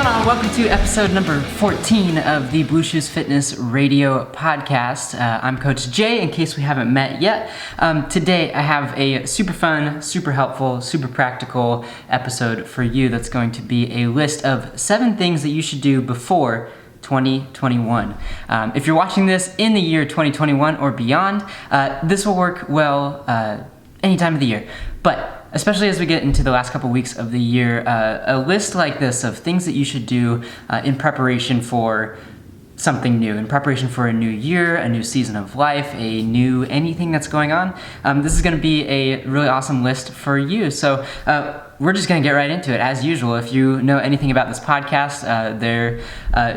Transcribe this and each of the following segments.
going on? Welcome to episode number 14 of the Blue Shoes Fitness Radio podcast. I'm Coach Jay, in case we haven't met yet. Today I have a super fun, super helpful, super practical episode for you that's going to be a list of 7 things that you should do before 2021. If you're watching this in the year 2021 or beyond, this will work well any time of the year. But especially as we get into the last couple weeks of the year, a list like this of things that you should do in preparation for something new, in preparation for a new year, a new season of life, a new anything that's going on. This is going to be a really awesome list for you. So we're just going to get right into it. As usual, if you know anything about this podcast, there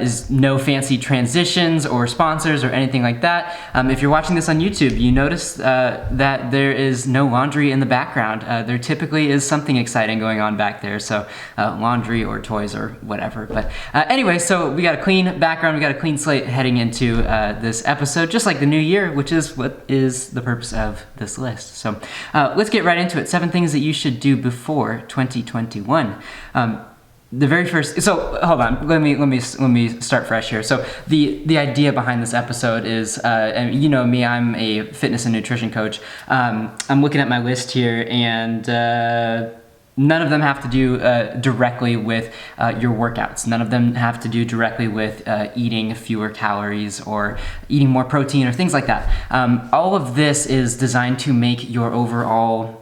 is no fancy transitions or sponsors or anything like that. If you're watching this on YouTube, you notice that there is no laundry in the background. There typically is something exciting going on back there, so laundry or toys or whatever. But anyway, so we got a clean background, we got a clean slate heading into this episode, just like the new year, which is what is the purpose of this list. So let's get right into it. 7 things that you should do before 2021. The very first, so hold on, let me start fresh here. So the idea behind this episode is, and you know me, I'm a fitness and nutrition coach. I'm looking at my list here, and none of them have to do directly with your workouts. None of them have to do directly with eating fewer calories or eating more protein or things like that. All of this is designed to make your overall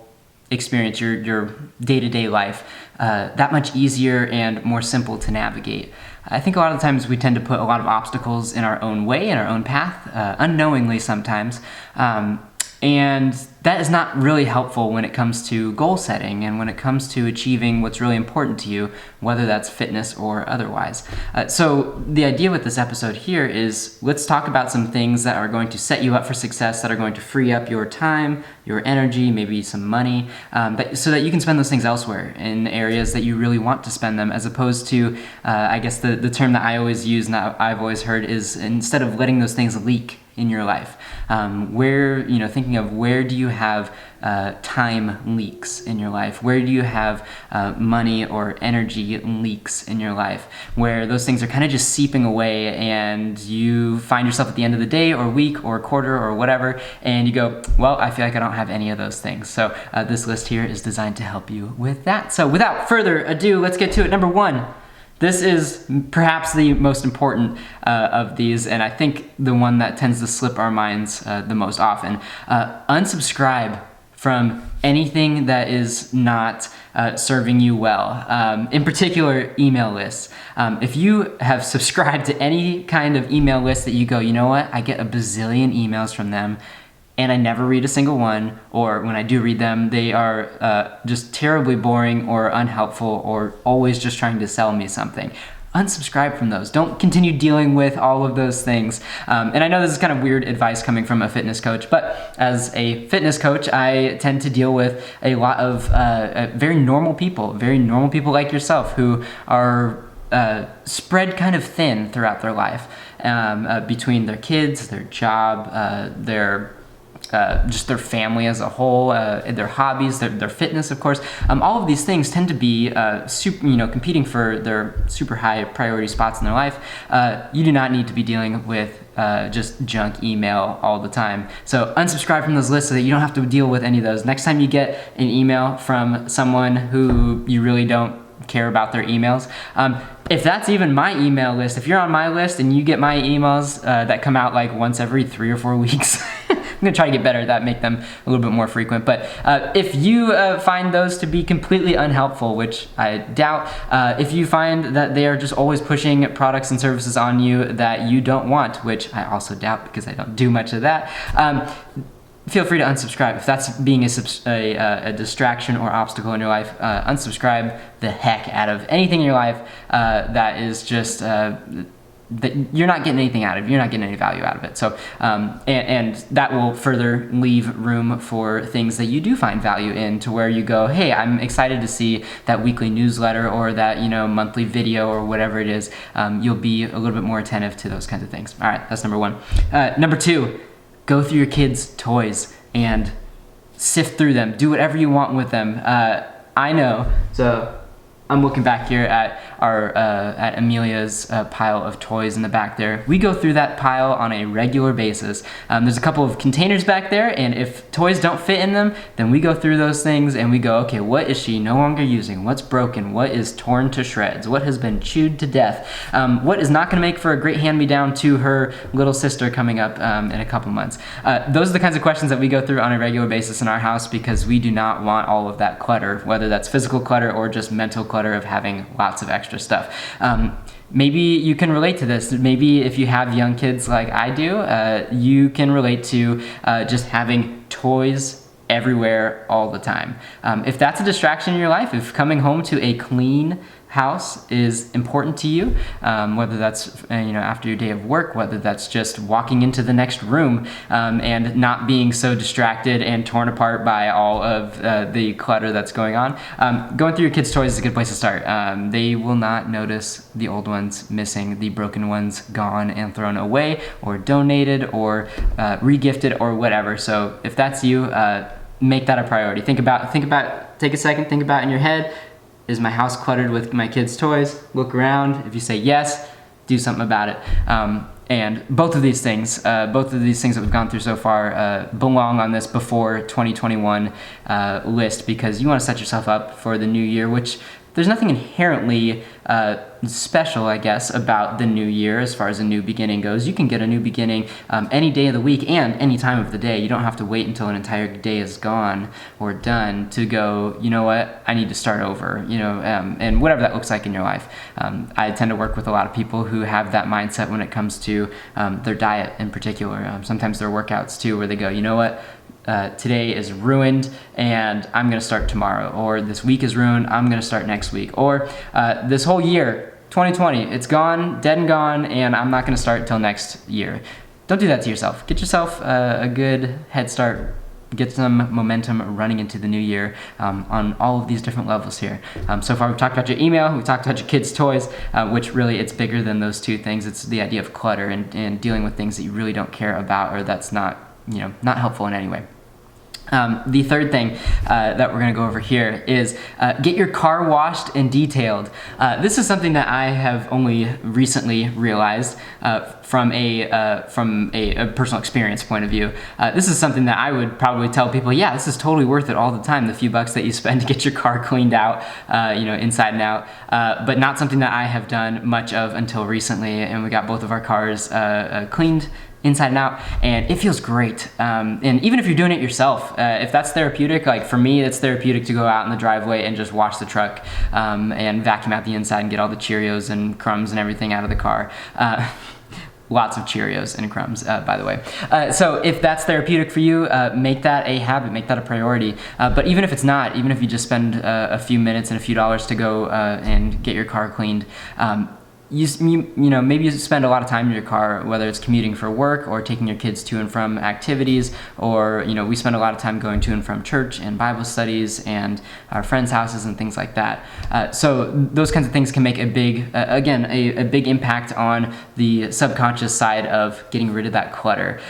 experience, your day-to-day life, that much easier and more simple to navigate. I think a lot of the times we tend to put a lot of obstacles in our own way, in our own path, unknowingly sometimes. And that is not really helpful when it comes to goal setting and when it comes to achieving what's really important to you, whether that's fitness or otherwise. So the idea with this episode here is let's talk about some things that are going to set you up for success, that are going to free up your time, your energy, maybe some money, so that you can spend those things elsewhere in areas that you really want to spend them, as opposed to, I guess the term that I always use and that I've always heard is instead of letting those things leak in your life, thinking of where do you have time leaks in your life, where do you have money or energy leaks in your life, where those things are kind of just seeping away and you find yourself at the end of the day or week or quarter or whatever and you go, well, I feel like I don't have any of those things. So this list here is designed to help you with that. So without further ado, let's get to it. Number 1. This is perhaps the most important of these, and I think the one that tends to slip our minds the most often. Unsubscribe from anything that is not serving you well. In particular, email lists. If you have subscribed to any kind of email list that you go, you know what, I get a bazillion emails from them, and I never read a single one, or when I do read them, they are just terribly boring or unhelpful or always just trying to sell me something. Unsubscribe from those. Don't continue dealing with all of those things. And I know this is kind of weird advice coming from a fitness coach, but as a fitness coach, I tend to deal with a lot of very normal people like yourself who are spread kind of thin throughout their life, between their kids, their job, just their family as a whole, their hobbies, their fitness, of course. All of these things tend to be competing for their super high priority spots in their life. You do not need to be dealing with just junk email all the time. So unsubscribe from those lists so that you don't have to deal with any of those. Next time you get an email from someone who you really don't care about their emails, if that's even my email list, if you're on my list and you get my emails that come out like once every 3 or 4 weeks, I'm gonna try to get better at that, make them a little bit more frequent. But if you find those to be completely unhelpful, which I doubt, if you find that they are just always pushing products and services on you that you don't want, which I also doubt because I don't do much of that, feel free to unsubscribe. If that's being a distraction or obstacle in your life, unsubscribe the heck out of anything in your life that is just that you're not getting anything out of, you're not getting any value out of it. So, and that will further leave room for things that you do find value in, to where you go, hey, I'm excited to see that weekly newsletter or that, monthly video or whatever it is. You'll be a little bit more attentive to those kinds of things. All right, that's number 1. Number 2, go through your kids' toys and sift through them. Do whatever you want with them. I know. So I'm looking back here at at Amelia's pile of toys in the back there. We go through that pile on a regular basis. There's a couple of containers back there, and if toys don't fit in them, then we go through those things and we go, okay, what is she no longer using? What's broken? What is torn to shreds? What has been chewed to death? What is not going to make for a great hand-me-down to her little sister coming up in a couple months? Those are the kinds of questions that we go through on a regular basis in our house because we do not want all of that clutter, whether that's physical clutter or just mental clutter of having lots of extra stuff. Maybe you can relate to this. Maybe if you have young kids like I do, you can relate to just having toys everywhere all the time. If that's a distraction in your life, if coming home to a clean house is important to you, whether that's after your day of work, whether that's just walking into the next room and not being so distracted and torn apart by all of the clutter that's going on. Going through your kids' toys is a good place to start. They will not notice the old ones missing, the broken ones gone and thrown away or donated or regifted or whatever. So if that's you, make that a priority. Take a second, think about in your head, is my house cluttered with my kids' toys? Look around. If you say yes, do something about it. And both of these things that we've gone through so far belong on this before 2021 list because you want to set yourself up for the new year, which there's nothing inherently special, I guess, about the new year as far as a new beginning goes. You can get a new beginning any day of the week and any time of the day. You don't have to wait until an entire day is gone or done to go, you know what, I need to start over, and whatever that looks like in your life. I tend to work with a lot of people who have that mindset when it comes to their diet in particular. Sometimes their workouts too, where they go, you know what, today is ruined and I'm going to start tomorrow, or this week is ruined, I'm going to start next week, or this whole year, 2020, it's gone, dead and gone, and I'm not going to start till next year. Don't do that to yourself. Get yourself a good head start. Get some momentum running into the new year on all of these different levels here. So far we've talked about your email, we've talked about your kids' toys, which really it's bigger than those two things. It's the idea of clutter and dealing with things that you really don't care about or that's not helpful in any way. The third thing that we're going to go over here is get your car washed and detailed. This is something that I have only recently realized from a personal experience point of view. This is something that I would probably tell people, yeah, this is totally worth it all the time, the few bucks that you spend to get your car cleaned out, inside and out, but not something that I have done much of until recently, and we got both of our cars cleaned inside and out, and it feels great. And even if you're doing it yourself, if that's therapeutic, like for me, it's therapeutic to go out in the driveway and just wash the truck and vacuum out the inside and get all the Cheerios and crumbs and everything out of the car. Lots of Cheerios and crumbs, by the way. So if that's therapeutic for you, make that a habit, make that a priority. But even if it's not, even if you just spend a few minutes and a few dollars to go and get your car cleaned, maybe you spend a lot of time in your car, whether it's commuting for work or taking your kids to and from activities, or we spend a lot of time going to and from church and Bible studies and our friends' houses and things like that. So those kinds of things can make a big impact on the subconscious side of getting rid of that clutter.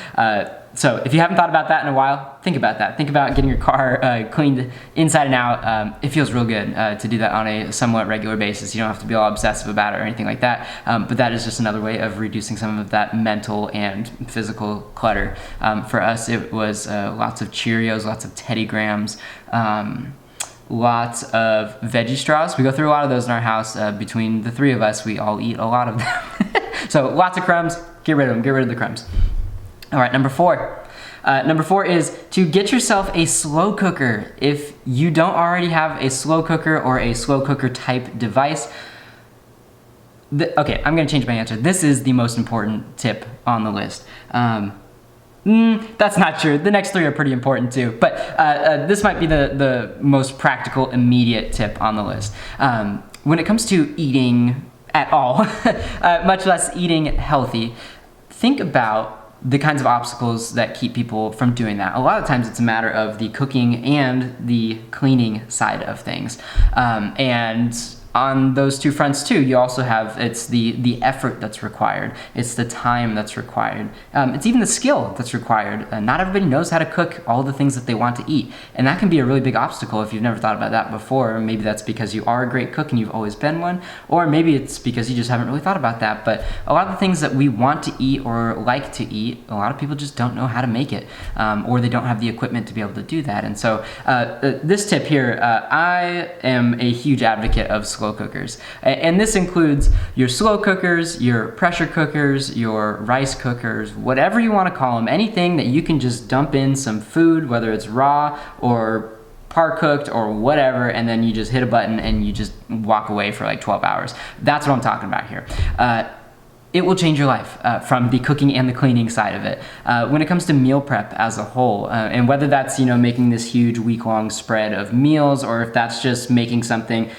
So if you haven't thought about that in a while, think about that. Think about getting your car cleaned inside and out. It feels real good to do that on a somewhat regular basis. You don't have to be all obsessive about it or anything like that. But that is just another way of reducing some of that mental and physical clutter. For us, it was lots of Cheerios, lots of Teddy Grahams, lots of veggie straws. We go through a lot of those in our house. Between the three of us, we all eat a lot of them. So lots of crumbs, get rid of them, get rid of the crumbs. All right, number four. Number four is to get yourself a slow cooker. If you don't already have a slow cooker or a slow cooker type device, okay, I'm going to change my answer. This is the most important tip on the list. That's not true. The next three are pretty important too, but this might be the most practical, immediate tip on the list. When it comes to eating at all, much less eating healthy, think about the kinds of obstacles that keep people from doing that. A lot of times it's a matter of the cooking and the cleaning side of things. And on those two fronts too, you also have, it's the effort that's required, it's the time that's required, it's even the skill that's required. Not everybody knows how to cook all the things that they want to eat, and that can be a really big obstacle if you've never thought about that before. Maybe that's because you are a great cook and you've always been one, or maybe it's because you just haven't really thought about that. But a lot of the things that we want to eat or like to eat, a lot of people just don't know how to make it, or they don't have the equipment to be able to do that. And so this tip here, I am a huge advocate of slow cookers, and this includes your slow cookers, your pressure cookers, your rice cookers, whatever you want to call them, anything that you can just dump in some food, whether it's raw or par cooked or whatever, and then you just hit a button and you just walk away for like 12 hours. That's what I'm talking about here. It will change your life from the cooking and the cleaning side of it. When it comes to meal prep as a whole, and whether that's, making this huge week-long spread of meals, or if that's just making something,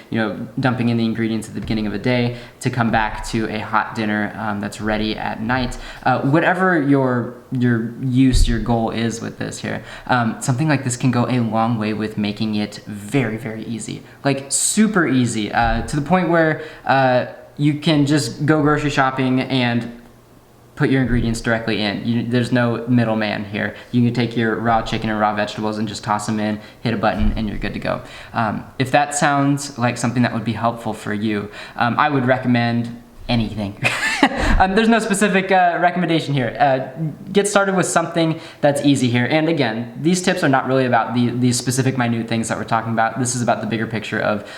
dumping in the ingredients at the beginning of a day to come back to a hot dinner that's ready at night. Whatever your goal is with this here, something like this can go a long way with making it very, very easy, like super easy, to the point where you can just go grocery shopping and put your ingredients directly in. There's no middleman here. You can take your raw chicken and raw vegetables and just toss them in, hit a button, and you're good to go. If that sounds like something that would be helpful for you, I would recommend anything. There's no specific recommendation here. Get started with something that's easy here. And again, these tips are not really about the specific minute things that we're talking about. This is about the bigger picture of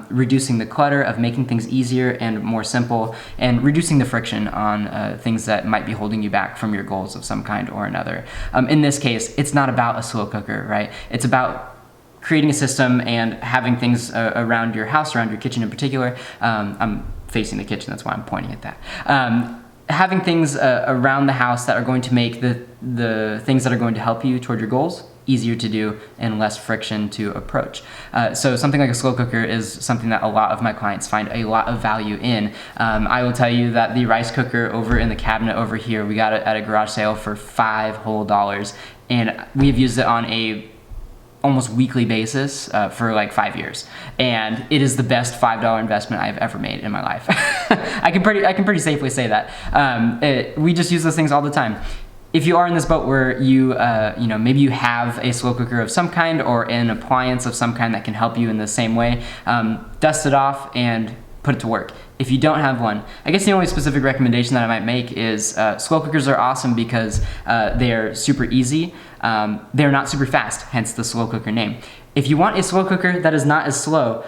reducing the clutter, of making things easier and more simple, and reducing the friction on things that might be holding you back from your goals of some kind or another. In this case, it's not about a slow cooker, right? It's about creating a system and having things around your house, around your kitchen in particular. I'm facing the kitchen, that's why I'm pointing at that. Having things around the house that are going to make the things that are going to help you toward your goals easier to do and less friction to approach. So something like a slow cooker is something that a lot of my clients find a lot of value in. I will tell you that the rice cooker over in the cabinet over here, we got it at a garage sale for $5 whole, and we have used it on a almost weekly basis for like 5 years, and it is the best $5 investment I've ever made in my life. I can pretty safely say that. We just use those things all the time. If you are in this boat where you maybe you have a slow cooker of some kind or an appliance of some kind that can help you in the same way, dust it off and put it to work. If you don't have one, I guess the only specific recommendation that I might make is slow cookers are awesome because they're super easy. They're not super fast, hence the slow cooker name. If you want a slow cooker that is not as slow,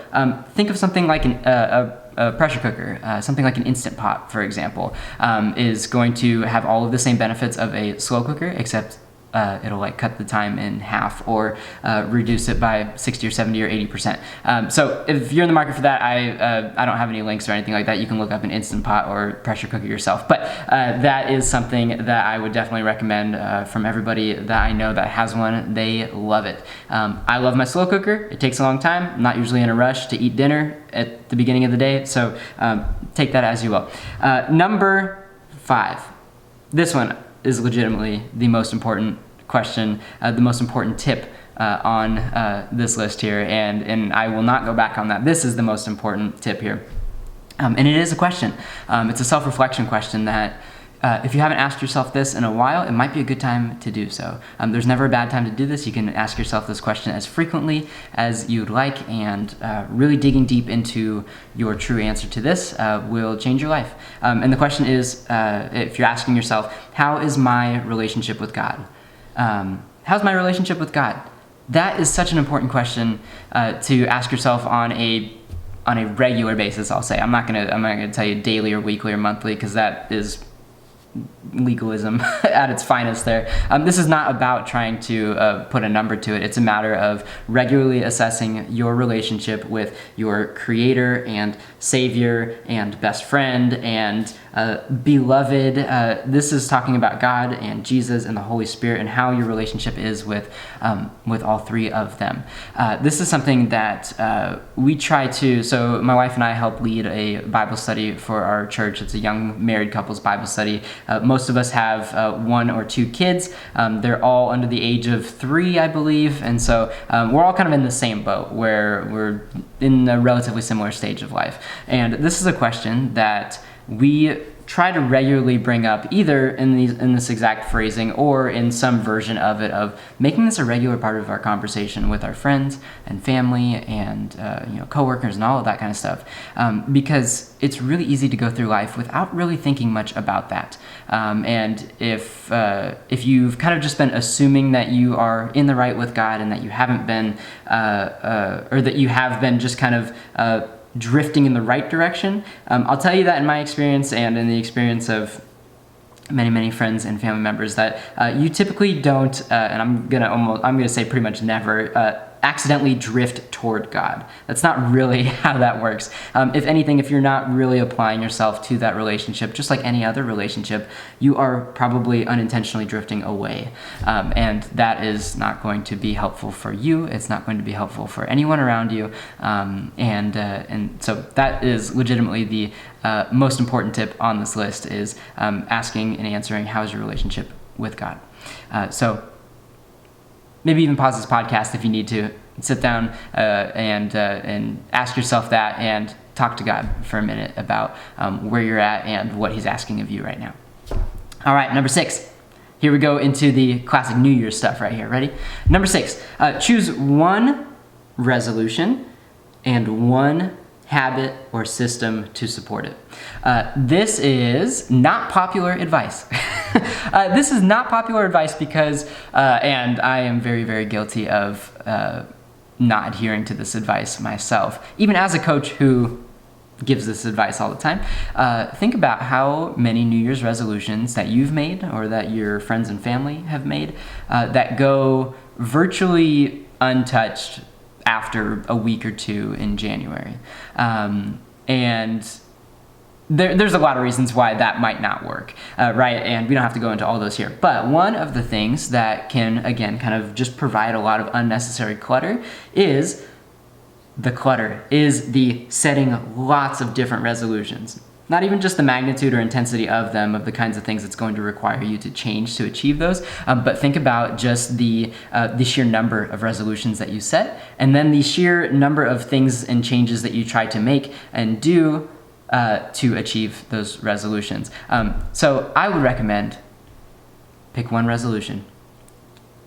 think of something like a pressure cooker. Something like an Instant Pot, for example, is going to have all of the same benefits of a slow cooker, except it'll like cut the time in half or reduce it by 60 or 70 or 80%. So if you're in the market for that, I don't have any links or anything like that. You can look up an Instant Pot or pressure cooker yourself. But that is something that I would definitely recommend from everybody that I know that has one. They love it. I love my slow cooker. It takes a long time. I'm not usually in a rush to eat dinner at the beginning of the day. So take that as you will. Number 5. This one is legitimately the most important question, the most important tip on this list here, and I will not go back on that. This is the most important tip here, and it is a question. It's a self-reflection question that if you haven't asked yourself this in a while, it might be a good time to do so. There's never a bad time to do this. You can ask yourself this question as frequently as you'd like, and really digging deep into your true answer to this will change your life. And the question is, if you're asking yourself, how is my relationship with God? How's my relationship with God? That is such an important question to ask yourself on a regular basis. I'll say I'm not gonna tell you daily or weekly or monthly, because that is legalism at its finest there. This is not about trying to put a number to it. It's a matter of regularly assessing your relationship with your Creator and Savior and best friend and beloved. This is talking about God and Jesus and the Holy Spirit and how your relationship is with all three of them. This is something that we try to, so my wife and I help lead a Bible study for our church. It's a young married couples Bible study Most of us have 1 or 2 kids. They're all under the age of 3, I believe, and so we're all kind of in the same boat where we're in a relatively similar stage of life. And this is a question that we try to regularly bring up either in this exact phrasing or in some version of it, of making this a regular part of our conversation with our friends and family and coworkers and all of that kind of stuff, because it's really easy to go through life without really thinking much about that. And if you've kind of just been assuming that you are in the right with God and that you haven't been or that you have been just kind of drifting in the right direction, I'll tell you that in my experience and in the experience of many friends and family members, that you typically don't, and I'm gonna say pretty much never, accidentally drift toward God. That's not really how that works. If anything, if you're not really applying yourself to that relationship, just like any other relationship, you are probably unintentionally drifting away. And that is not going to be helpful for you. It's not going to be helpful for anyone around you. And so that is legitimately the most important tip on this list, is asking and answering, how is your relationship with God? So maybe even pause this podcast if you need to. Sit down and ask yourself that, and talk to God for a minute about where you're at and what He's asking of you right now. All right, number 6. Here we go into the classic New Year's stuff right here. Ready? Number 6. Choose one resolution and one habit or system to support it. This is not popular advice. This is not popular advice because, and I am very guilty of not adhering to this advice myself, even as a coach who gives this advice all the time. Think about how many New Year's resolutions that you've made, or that your friends and family have made, that go virtually untouched after a week or 2 in January. And there's a lot of reasons why that might not work, right? And we don't have to go into all those here. But one of the things that can, again, kind of just provide a lot of unnecessary clutter is the setting lots of different resolutions. Not even just the magnitude or intensity of them, of the kinds of things it's going to require you to change to achieve those, but think about just the sheer number of resolutions that you set, and then the sheer number of things and changes that you try to make and do to achieve those resolutions. So I would recommend pick one resolution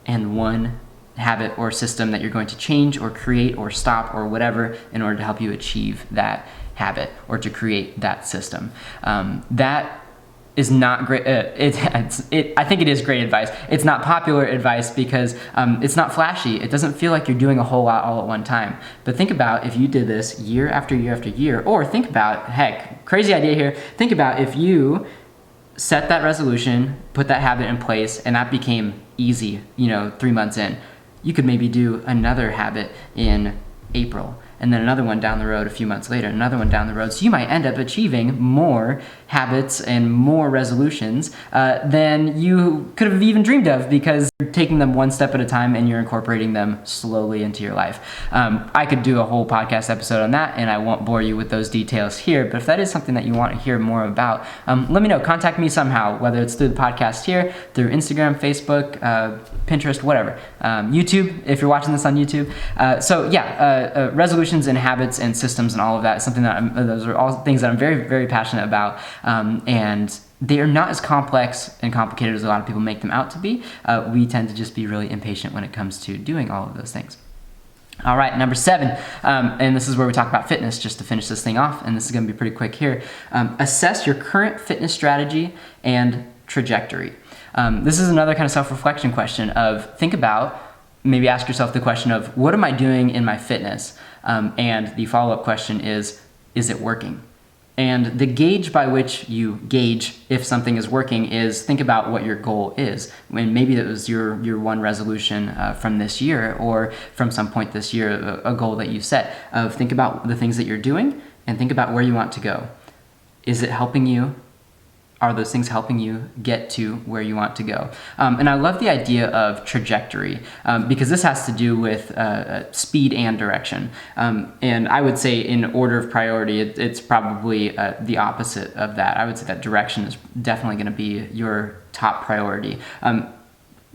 and one habit or system that you're going to change or create or stop or whatever in order to help you achieve that habit or to create that system. That is not great. I think it is great advice. It's not popular advice because it's not flashy. It doesn't feel like you're doing a whole lot all at one time. But think about if you did this year after year after year, or think about, heck, crazy idea here. Think about if you set that resolution, put that habit in place, and that became easy, 3 months in. You could maybe do another habit in April, and then another one down the road a few months later, another one down the road. So you might end up achieving more habits and more resolutions than you could have even dreamed of, because you're taking them one step at a time and you're incorporating them slowly into your life. I could do a whole podcast episode on that, and I won't bore you with those details here, but if that is something that you want to hear more about, let me know. Contact me somehow, whether it's through the podcast here, through Instagram, Facebook, Pinterest, whatever. YouTube, if you're watching this on YouTube. Resolutions and habits and systems and all of that is something that those are all things that I'm very passionate about, and they are not as complex and complicated as a lot of people make them out to be. We tend to just be really impatient when it comes to doing all of those things. All right, number 7, and this is where we talk about fitness, just to finish this thing off, and this is going to be pretty quick here. Assess your current fitness strategy and trajectory. This is another kind of self-reflection question of, think about, maybe ask yourself the question of, what am I doing in my fitness? And the follow-up question is it working? And the gauge by which you gauge if something is working is, think about what your goal is. And maybe that was your one resolution from this year, or from some point this year, a goal that you set. Think about the things that you're doing and think about where you want to go. Is it helping you Are those things helping you get to where you want to go? And I love the idea of trajectory because this has to do with speed and direction. And I would say in order of priority, it's probably the opposite of that. I would say that direction is definitely going to be your top priority.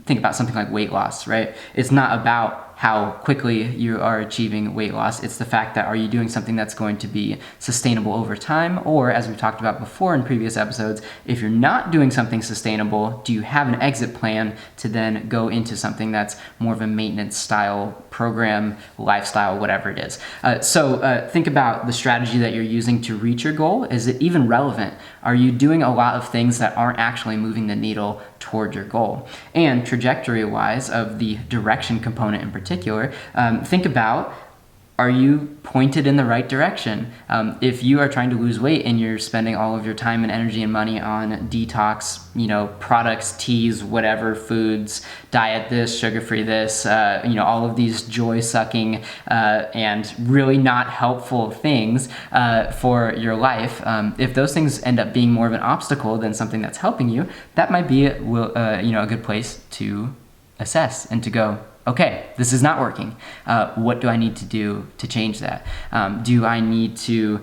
Think about something like weight loss, right? It's not about how quickly you are achieving weight loss. It's the fact that are you doing something that's going to be sustainable over time? Or as we've talked about before in previous episodes, if you're not doing something sustainable, do you have an exit plan to then go into something that's more of a maintenance style program, lifestyle, whatever it is? So think about the strategy that you're using to reach your goal. Is it even relevant? Are you doing a lot of things that aren't actually moving the needle toward your goal? And trajectory-wise, of the direction component in particular, think about, are you pointed in the right direction? If you are trying to lose weight and you're spending all of your time and energy and money on detox, products, teas, whatever, foods, diet this, sugar-free this, all of these joy-sucking and really not helpful things for your life, if those things end up being more of an obstacle than something that's helping you, that might be a good place to assess and to go, okay, this is not working. What do I need to do to change that? Do I need to,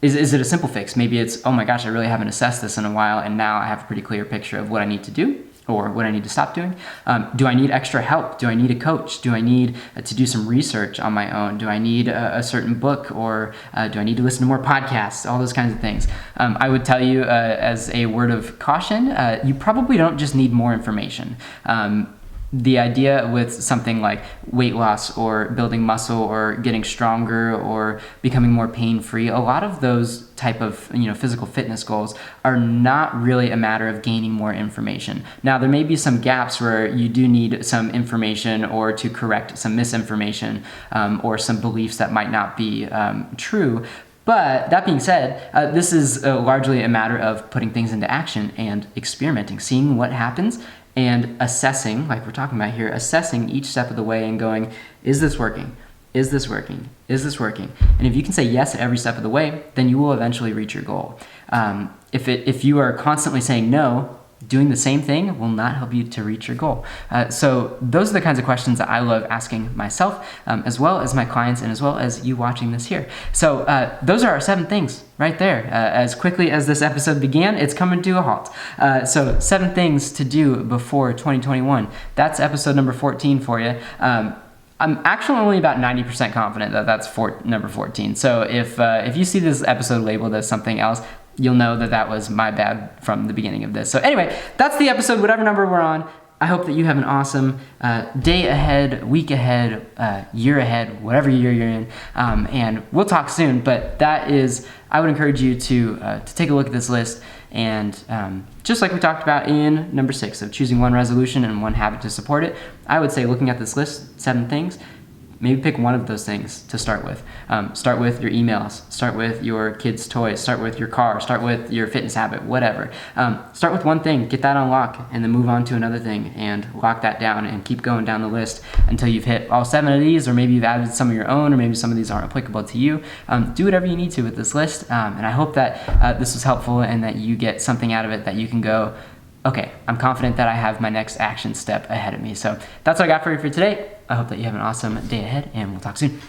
is it a simple fix? Maybe it's, oh my gosh, I really haven't assessed this in a while, and now I have a pretty clear picture of what I need to do or what I need to stop doing. Do I need extra help? Do I need a coach? Do I need to do some research on my own? Do I need a certain book, or do I need to listen to more podcasts? All those kinds of things. I would tell you as a word of caution, you probably don't just need more information. The idea with something like weight loss or building muscle or getting stronger or becoming more pain-free, a lot of those type of physical fitness goals are not really a matter of gaining more information. Now, there may be some gaps where you do need some information or to correct some misinformation or some beliefs that might not be true. But that being said, this is largely a matter of putting things into action and experimenting, seeing what happens, and assessing, like we're talking about here, assessing each step of the way and going, is this working? Is this working? Is this working? And if you can say yes at every step of the way, then you will eventually reach your goal. If you are constantly saying no, doing the same thing will not help you to reach your goal. So those are the kinds of questions that I love asking myself, as well as my clients, and as well as you watching this here. So those are our 7 things right there. As quickly as this episode began, it's coming to a halt. So 7 things to do before 2021. That's episode number 14 for you. I'm actually only about 90% confident that that's number 14. So if you see this episode labeled as something else, you'll know that that was my bad from the beginning of this. So anyway, that's the episode, whatever number we're on. I hope that you have an awesome day ahead, week ahead, year ahead, whatever year you're in. And we'll talk soon, but I would encourage you to take a look at this list. And just like we talked about in number 6 of choosing one resolution and one habit to support it, I would say looking at this list, 7 things, maybe pick one of those things to start with. Start with your emails, start with your kids' toys, start with your car, start with your fitness habit, whatever. Start with one thing, get that on lock, and then move on to another thing and lock that down and keep going down the list until you've hit all 7 of these, or maybe you've added some of your own, or maybe some of these aren't applicable to you. Do whatever you need to with this list, and I hope that this was helpful and that you get something out of it that you can go, okay, I'm confident that I have my next action step ahead of me. So that's what I got for you for today. I hope that you have an awesome day ahead, and we'll talk soon.